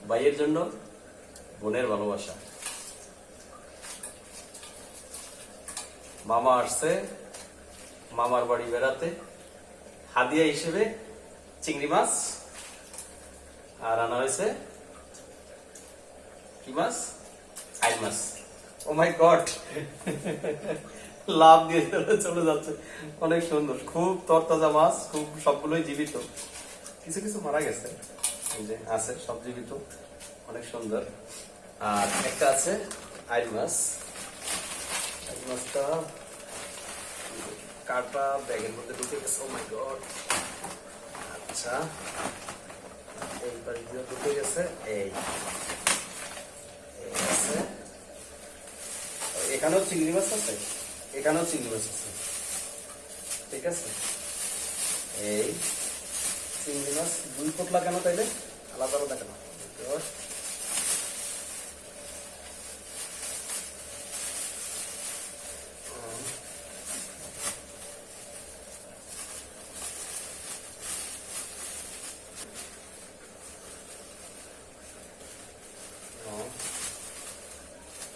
ভাইয়ের জন্য বোনের ভালোবাসা। মামা আসছে মামার বাড়ি বেড়াতে, হাদিয়া হিসেবে চিংড়ি মাছ, আর আনা হয়েছে কি মাছ? আইল মাছ। ও মাই গড, লাভ দিয়ে চলে যাচ্ছে। অনেক সুন্দর, খুব তরতাজা মাছ, খুব সবগুলোই জীবিত, কিছু কিছু মারা গেছে, এই যে আছে সব জীবিত, অনেক সুন্দর। আর একটা আছে আইল মাছ। আইল মাছটা কাটা ব্যাগের মধ্যে ঢুকে গেছে। ও মাই গড। আচ্ছা, এই পাশ দিয়ে ঢুকে গেছে। এই আছে, এখানেও চিংড়ি মাছ আছে, এখানেও চিংড়ি মাছ আছে, ঠিক আছে। এই চিংড়ি মাছ 2 পোটলা কেন তাইলে? আলাদা আলাদা কেন?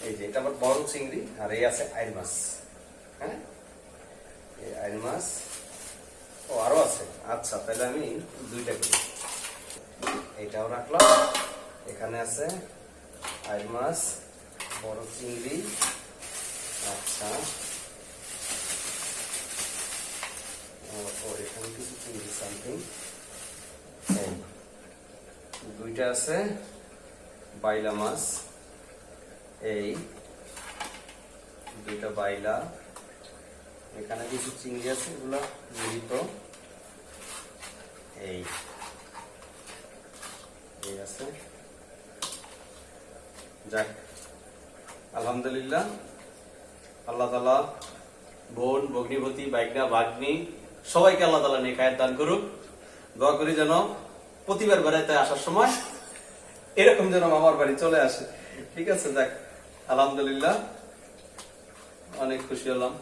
এই যে এটা আবার বড় চিংড়ি, আর এই আছে আইল মাছ। হ্যাঁ, এই আইল মাছ। ও আরো আছে। আচ্ছা, তাহলে আমি 2টা করি। এইটাও রাখলাম। এখানে আছে আইল মাছ, বড় চিংড়ি। আচ্ছা, ও এখানে কিছু চিংড়ি সামথিং। 2টা আছে বাইলা মাছ। এই 2টা বাইলা। এখানে কিছু চিংড়ি আছে, এগুলো জীবিত। এই আছে। যাক, আলহামদুলিল্লাহ, আল্লাহ তাআলা বোন, ভগ্নিপতি, বাইগনা, ভাগ্নি সবাইকে আল্লাহ তাআলা নেকায়াত দান করুক। দোয়া করি যেন প্রতিবার বেড়াইতে আসার সময় এরকম যেন মামার বাড়ি চলে আসে। ঠিক আছে, যাক, আলহামদুলিল্লাহ, অনেক খুশি হলাম।